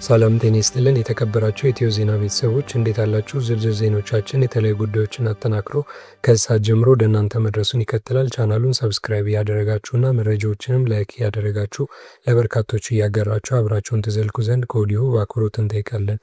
ሰላም ጤና ይስጥልን የተከበራችሁ የኢትዮ ዜና ቤተሰቦች እንዴት አላችሁ? ዝርዝር ዜናዎቻችን የተለያዩ ጉዳዮችን አጠናክሮ ከሰዓት ጀምሮ ወደ እናንተ መድረሱን ይቀጥላል። ቻናሉን ሰብስክራይብ እያደረጋችሁና መረጃዎችንም ላይክ እያደረጋችሁ ለበርካቶች እያጋራችሁ አብራችሁን ትዘልቁ ዘንድ ከወዲሁ በአክብሮት እንጠይቃለን።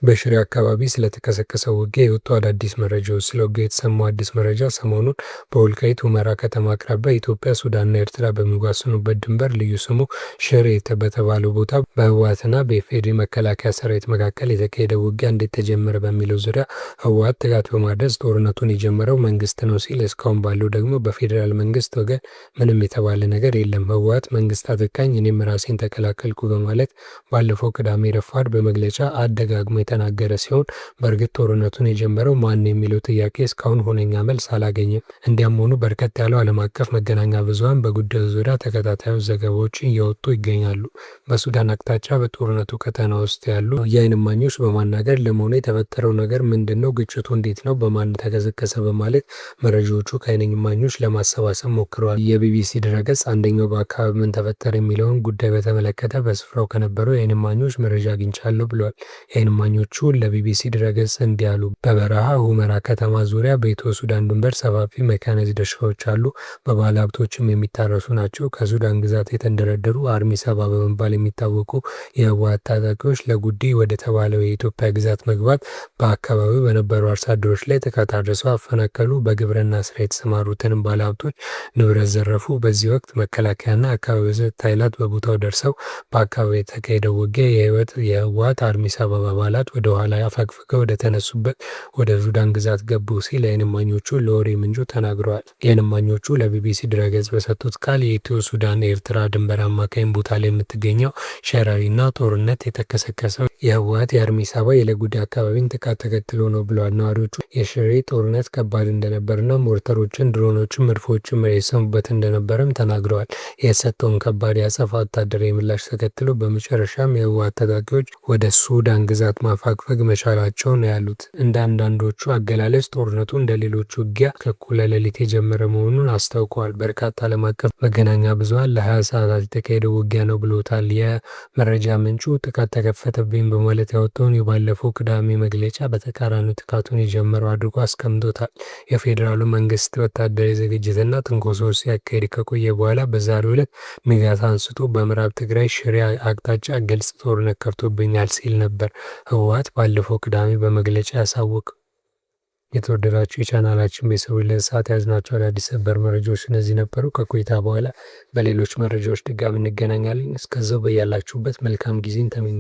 በሽሬ አካባቢ ስለተቀሰቀሰው ውጊያ የወጡ አዳዲስ መረጃዎች። ስለ ውጊያው የተሰማው አዲስ መረጃ ሰሞኑን በወልቃይት ሁመራ ከተማ አቅራቢያ ኢትዮጵያ፣ ሱዳንና ኤርትራ በሚዋሰኑበት ድንበር ልዩ ስሙ ሽሬ በተባለው ቦታ በህወሓትና በኢፌዴሪ መከላከያ ሰራዊት መካከል የተካሄደው ውጊያ እንዴት ተጀመረ በሚለው ዙሪያ ህወሓት ጥቃት በማድረስ ጦርነቱን የጀመረው መንግስት ነው ሲል፣ እስካሁን ባለው ደግሞ በፌዴራል መንግስት ወገን ምንም የተባለ ነገር የለም። ህወሓት መንግስት አጠቃኝ እኔም ራሴን ተከላከልኩ በማለት ባለፈው ቅዳሜ ረፋድ በመግለጫ አደጋግሞ የተናገረ ሲሆን በእርግጥ ጦርነቱን የጀመረው ማን የሚለው ጥያቄ እስካሁን ሁነኛ መልስ አላገኘም። እንዲያም ሆኑ በርከት ያለው ዓለም አቀፍ መገናኛ ብዙሃን በጉዳዩ ዙሪያ ተከታታይ ዘገባዎችን እያወጡ ይገኛሉ። በሱዳን አቅጣጫ በጦርነቱ ቀጠና ውስጥ ያሉ የዓይን እማኞች በማናገር ለመሆኑ የተፈጠረው ነገር ምንድን ነው? ግጭቱ እንዴት ነው? በማን ተቀሰቀሰ? በማለት መረጃዎቹ ከዓይን እማኞች ለማሰባሰብ ሞክረዋል። የቢቢሲ ድረገጽ አንደኛው በአካባቢ ምን ተፈጠረ የሚለውን ጉዳይ በተመለከተ በስፍራው ከነበሩ የዓይን እማኞች መረጃ አግኝቻለሁ ብለዋል። የዓይን እማኞቹ ለቢቢሲ ድረገጽ እንዲህ አሉ። በበረሃ ሁመራ ከተማ ዙሪያ በኢትዮ ሱዳን ድንበር ሰፋፊ ሜካናይዝድ እርሻዎች አሉ። በባለ ሀብቶችም የሚታረሱ ናቸው። ከሱዳን ግዛት የተንደረደሩ አርሚ ሰባ በመባል የሚታወቁ የህወሓት ታጣቂዎች ለጉዲ ወደ ተባለው የኢትዮጵያ ግዛት መግባት በአካባቢው በነበሩ አርሶ አደሮች ላይ ጥቃት አድርሰው አፈናቀሉ። በግብርና ስራ የተሰማሩትንም ባለ ሀብቶች ንብረት ዘረፉ። በዚህ ወቅት መከላከያና አካባቢ ጸጥታ ኃይላት በቦታው ደርሰው በአካባቢው የተካሄደው ውጊያ የህወሓት አርሚ ሰባ አባላት ወደ ኋላ አፈግፍገው ወደ ተነሱበት ወደ ሱዳን ግዛት ገቡ ሲል የዓይን እማኞቹ ለወሬ ምንጩ ተናግረዋል። የዓይን እማኞቹ ለቢቢሲ ድረገጽ በሰጡት ቃል የኢትዮ ሱዳን ኤርትራ ድንበር አማካኝ ቦታ ላይ የምትገኘው ሸራሪና ጦርነት የተቀሰቀሰው የህወሓት የአርሚ ሰባ የለጉዲ አካባቢን ጥቃት ተከትሎ ነው ብለዋል። ነዋሪዎቹ የሽሬ ጦርነት ከባድ እንደነበርና ሞርተሮችን፣ ድሮኖችን፣ መድፎችን የሰሙበት እንደነበረም ተናግረዋል። የተሰጠውን ከባድ የአጸፋ ወታደራዊ ምላሽ ተከትሎ በመጨረሻም የህወሓት ታጣቂዎች ወደ ሱዳን ግዛት ማፋግፈግ መቻላቸው ነው ያሉት። እንደ አንዳንዶቹ አገላለጽ ጦርነቱ እንደ ሌሎቹ ውጊያ ከእኩለ ሌሊት የጀመረ መሆኑን አስታውቀዋል። በርካታ ዓለም አቀፍ መገናኛ ብዙሃን ለ20 ሰዓታት የተካሄደው ውጊያ ነው ብሎታል። የመረጃ ምንጩ ጥቃት ተከፈተብኝ በማለት ያወጣውን የባለፈው ቅዳሜ መግለጫ በተቃራኒው ጥቃቱን የጀመረው አድርጎ አስቀምጦታል። የፌዴራሉ መንግስት ወታደራዊ ዝግጅትና ትንኮሳዎች ሲያካሄድ ከቆየ በኋላ በዛሬው ዕለት ንጋት አንስቶ በምዕራብ ትግራይ ሽሬ አቅጣጫ ግልጽ ጦርነት ከፍቶብኛል ሲል ነበር ህወሓት ባለፈው ቅዳሜ በመግለጫ ያሳወቀው። የተወደዳችሁ የቻናላችን ቤተሰቦች ለሰዓት ያዝናቸው አዳዲስ ሰበር መረጃዎች እነዚህ ነበሩ። ከቆይታ በኋላ በሌሎች መረጃዎች ድጋሚ እንገናኛለን። እስከዛው በያላችሁበት መልካም ጊዜን ተመኙ።